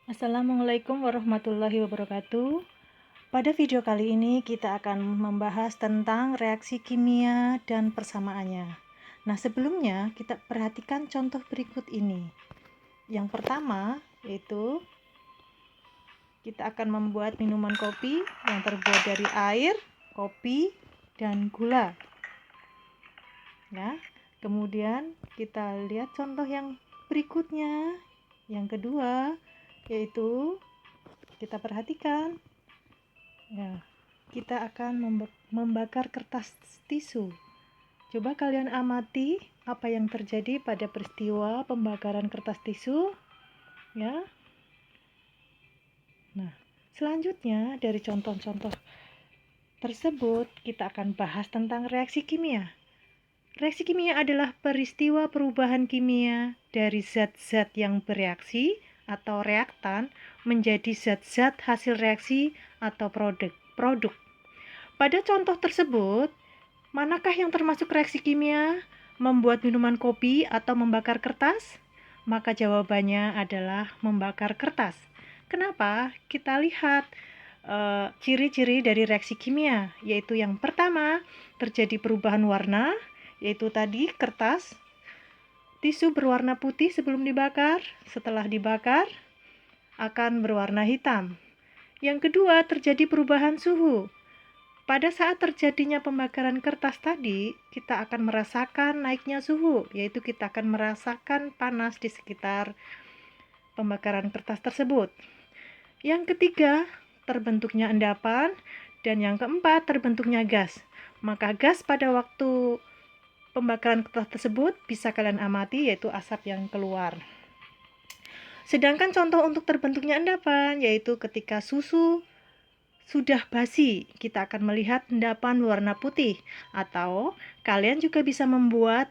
Assalamualaikum warahmatullahi wabarakatuh. Pada video kali ini kita akan membahas tentang reaksi kimia dan persamaannya. Nah, sebelumnya kita perhatikan contoh berikut ini. Yang pertama yaitu kita akan membuat minuman kopi yang terbuat dari air, kopi, dan gula. Ya. Kemudian kita lihat contoh yang berikutnya. Yang kedua yaitu kita perhatikan, ya, kita akan membakar kertas tisu. Coba kalian amati apa yang terjadi pada peristiwa pembakaran kertas tisu, ya. Nah, selanjutnya dari contoh-contoh tersebut kita akan bahas tentang reaksi kimia. Reaksi kimia adalah peristiwa perubahan kimia dari zat-zat yang bereaksi atau reaktan menjadi zat-zat hasil reaksi atau produk. Pada contoh tersebut, manakah yang termasuk reaksi kimia membuat minuman kopi atau membakar kertas? Maka jawabannya adalah membakar kertas. Kenapa? Kita lihat ciri-ciri dari reaksi kimia, yaitu yang pertama, terjadi perubahan warna, yaitu tadi kertas tisu berwarna putih sebelum dibakar, setelah dibakar akan berwarna hitam. Yang kedua, terjadi perubahan suhu. Pada saat terjadinya pembakaran kertas tadi, kita akan merasakan naiknya suhu, yaitu kita akan merasakan panas di sekitar pembakaran kertas tersebut. Yang ketiga, terbentuknya endapan, dan yang keempat, terbentuknya gas. Maka gas pada waktu pembakaran kertas tersebut bisa kalian amati, yaitu asap yang keluar. Sedangkan contoh untuk terbentuknya endapan, yaitu ketika susu sudah basi, kita akan melihat endapan warna putih. Atau kalian juga bisa membuat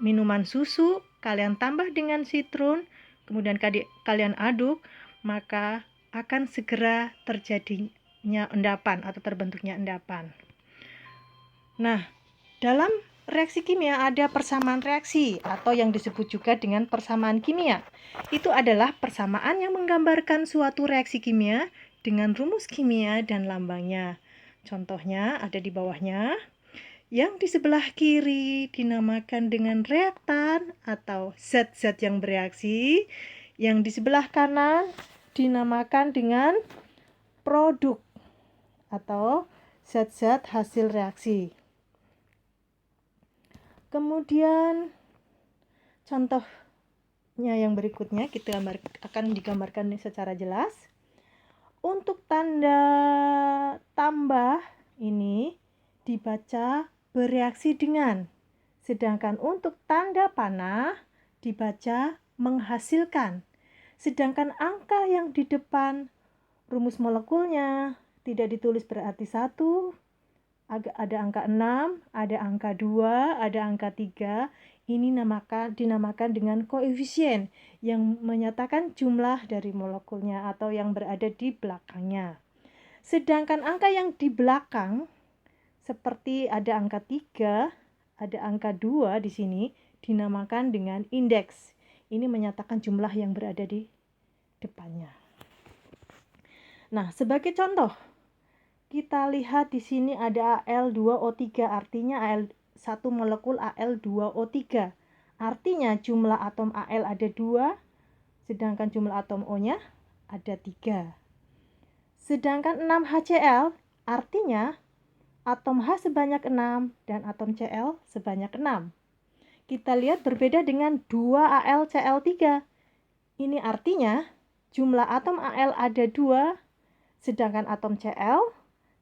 minuman susu, kalian tambah dengan sitrun, kemudian kalian aduk, maka akan segera terjadinya endapan atau terbentuknya endapan. Nah, dalam reaksi kimia ada persamaan reaksi atau yang disebut juga dengan persamaan kimia. Itu adalah persamaan yang menggambarkan suatu reaksi kimia dengan rumus kimia dan lambangnya. Contohnya ada di bawahnya. Yang di sebelah kiri dinamakan dengan reaktan atau zat-zat yang bereaksi. Yang di sebelah kanan dinamakan dengan produk atau zat-zat hasil reaksi. Kemudian contohnya yang berikutnya kita akan digambarkan secara jelas. Untuk tanda tambah ini dibaca bereaksi dengan, sedangkan untuk tanda panah dibaca menghasilkan. Sedangkan angka yang di depan rumus molekulnya tidak ditulis berarti 1, ada angka 6, ada angka 2, ada angka 3. Ini dinamakan dengan koefisien yang menyatakan jumlah dari molekulnya atau yang berada di belakangnya. Sedangkan angka yang di belakang seperti ada angka 3, ada angka 2 di sini dinamakan dengan indeks. Ini menyatakan jumlah yang berada di depannya. Nah, sebagai contoh, kita lihat di sini ada Al2O3, artinya satu molekul Al2O3. Artinya jumlah atom Al ada 2, sedangkan jumlah atom O-nya ada 3. Sedangkan 6HCl, artinya atom H sebanyak 6 dan atom Cl sebanyak 6. Kita lihat berbeda dengan 2AlCl3. Ini artinya jumlah atom Al ada 2, sedangkan atom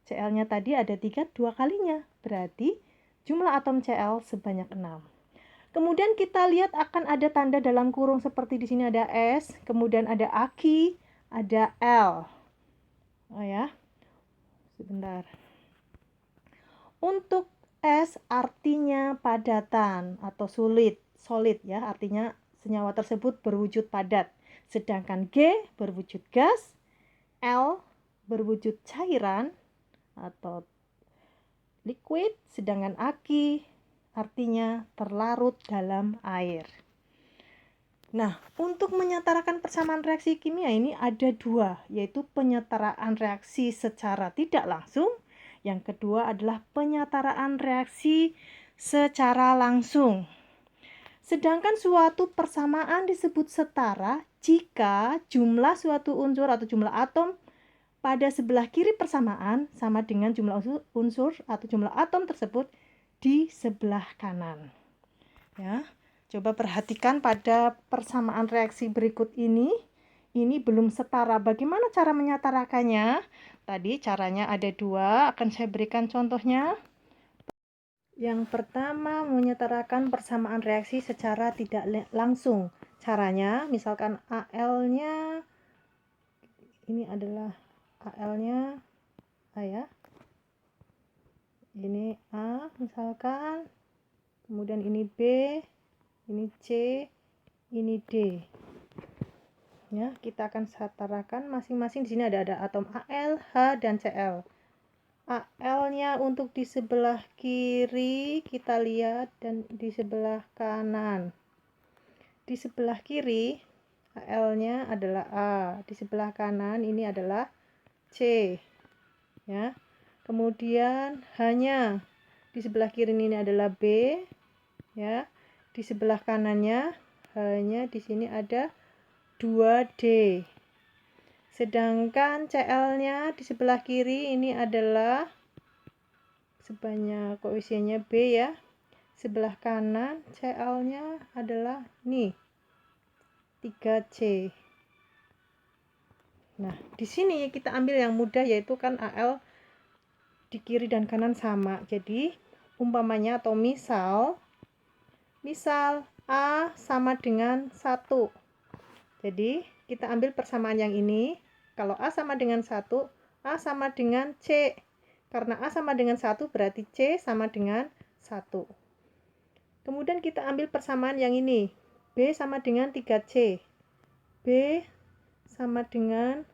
Cl-nya tadi ada 3, 2 kalinya. Berarti jumlah atom Cl sebanyak 6. Kemudian kita lihat akan ada tanda dalam kurung seperti di sini ada S, kemudian ada aki, ada L. Oh ya. Sebentar. Untuk S artinya padatan atau solid ya, artinya senyawa tersebut berwujud padat. Sedangkan G berwujud gas, L berwujud cairan atau liquid, sedangkan aki artinya terlarut dalam air. Nah, untuk menyetarakan persamaan reaksi kimia ini ada dua, yaitu penyetaraan reaksi secara tidak langsung. Yang kedua adalah penyetaraan reaksi secara langsung. Sedangkan suatu persamaan disebut setara jika jumlah suatu unsur atau jumlah atom pada sebelah kiri persamaan sama dengan jumlah unsur atau jumlah atom tersebut di sebelah kanan. Ya. Coba perhatikan pada persamaan reaksi berikut ini. Ini belum setara. Bagaimana cara menyetarakannya? Tadi caranya ada dua. Akan saya berikan contohnya. Yang pertama, menyetarakan persamaan reaksi secara tidak langsung. Caranya, misalkan Al-nya, ini adalah Al-nya A ya. Ini A misalkan. Kemudian ini B. Ini C, ini D. Ya, kita akan setarakan masing-masing. Di sini ada atom Al, H, dan Cl. Al-nya untuk di sebelah kiri kita lihat dan di sebelah kanan. Di sebelah kiri Al-nya adalah A, di sebelah kanan ini adalah C. Ya. Kemudian H-nya di sebelah kiri ini adalah B, ya. Di sebelah kanannya hanya di sini ada 2D. Sedangkan Cl-nya di sebelah kiri ini adalah sebanyak koefisiennya B ya. Sebelah kanan Cl-nya adalah nih 3C. Nah, di sini kita ambil yang mudah yaitu kan Al di kiri dan kanan sama. Jadi, umpamanya atau misal A sama dengan 1. Jadi, kita ambil persamaan yang ini. Kalau A sama dengan 1, A sama dengan C. Karena A sama dengan 1, berarti C sama dengan 1. Kemudian kita ambil persamaan yang ini. B sama dengan 3C. B sama dengan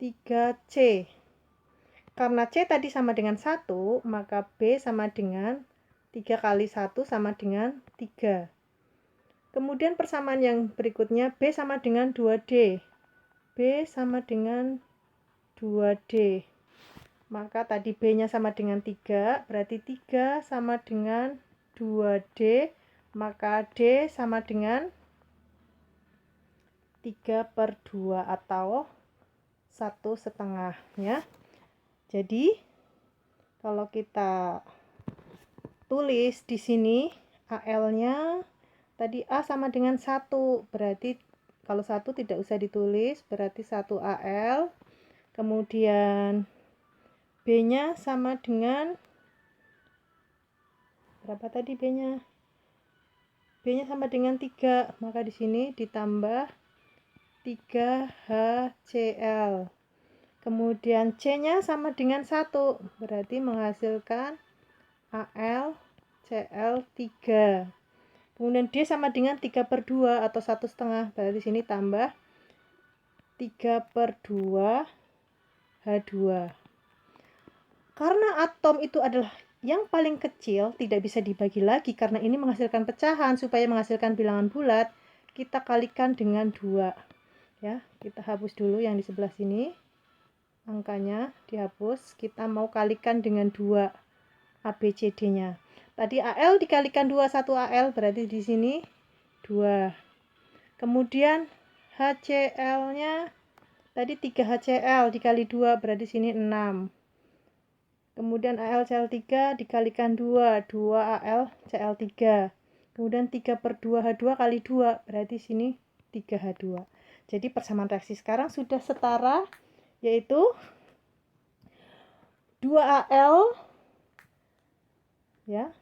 3C. Karena C tadi sama dengan 1, maka B sama dengan 3 kali 1 sama dengan 3. Kemudian persamaan yang berikutnya B sama dengan 2D. B sama dengan 2D. Maka tadi B-nya sama dengan 3, berarti 3 sama dengan 2D, maka D sama dengan 3/2 atau 1/2 ya. Jadi kalau kita tulis di sini Al-nya tadi A sama dengan 1, berarti kalau 1 tidak usah ditulis, berarti 1 Al. Kemudian B-nya sama dengan berapa tadi B-nya? B-nya sama dengan 3, maka di sini ditambah 3HCl. Kemudian C-nya sama dengan 1, berarti menghasilkan AlCl3. Kemudian D sama dengan 3/2 atau 1/2, berarti di sini tambah 3/2 H2. Karena atom itu adalah yang paling kecil, tidak bisa dibagi lagi karena ini menghasilkan pecahan. Supaya menghasilkan bilangan bulat, kita kalikan dengan 2. Ya, kita hapus dulu yang di sebelah sini. Angkanya dihapus, kita mau kalikan dengan 2 ABCD-nya. Tadi Al dikalikan 2, 1 Al berarti di sini 2. Kemudian HCl-nya tadi 3 HCl dikali 2 berarti sini 6. Kemudian AlCl3 dikalikan 2, 2 AlCl3. Kemudian 3/2 H2 kali 2 berarti sini 3 H2. Jadi persamaan reaksi sekarang sudah setara, yaitu 2 Al ya.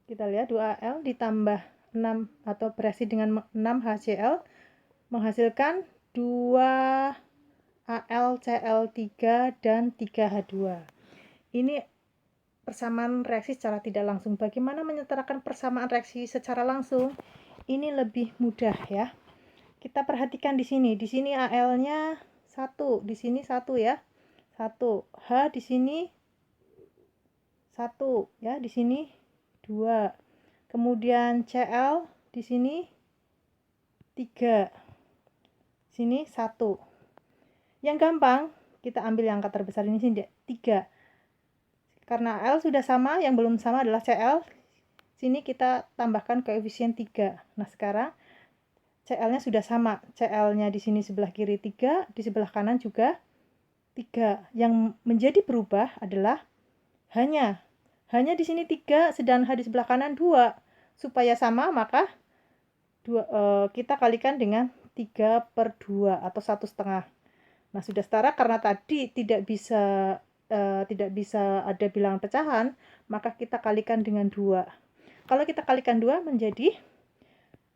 Kita lihat 2 Al ditambah 6 atau bereaksi dengan 6 HCl menghasilkan 2 AlCl3 dan 3H2. Ini persamaan reaksi secara tidak langsung. Bagaimana menyetarakan persamaan reaksi secara langsung? Ini lebih mudah ya. Kita perhatikan di sini. Di sini Al-nya 1, di sini 1 ya. 1. H di sini 1 ya, di sini 2. Kemudian Cl di sini 3. Sini 1. Yang gampang, kita ambil yang angka terbesar ini sini 3. Karena L sudah sama, yang belum sama adalah CL. Sini kita tambahkan koefisien 3. Nah, sekarang CL-nya sudah sama. CL-nya di sini sebelah kiri 3, di sebelah kanan juga 3. Yang menjadi berubah adalah hanya di sini 3, sedang H di sebelah kanan 2. Supaya sama, maka kita kalikan dengan 3/2 atau 1/2. Nah, sudah setara karena tadi tidak bisa ada bilangan pecahan, maka kita kalikan dengan 2. Kalau kita kalikan 2 menjadi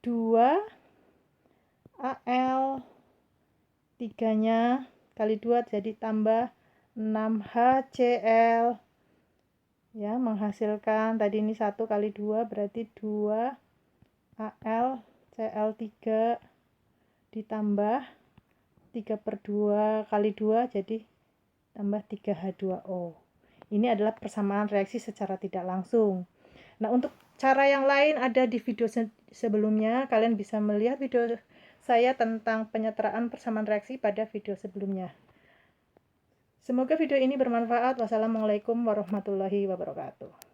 2 AL 3-nya kali 2 jadi tambah 6 HCl. Ya, menghasilkan tadi ini 1 kali 2 berarti 2 AL CL3 ditambah 3/2 kali 2 jadi tambah 3H2O. Ini adalah persamaan reaksi secara tidak langsung. Nah, untuk cara yang lain ada di video sebelumnya. Kalian bisa melihat video saya tentang penyetaraan persamaan reaksi pada video sebelumnya. Semoga video ini bermanfaat. Wassalamualaikum warahmatullahi wabarakatuh.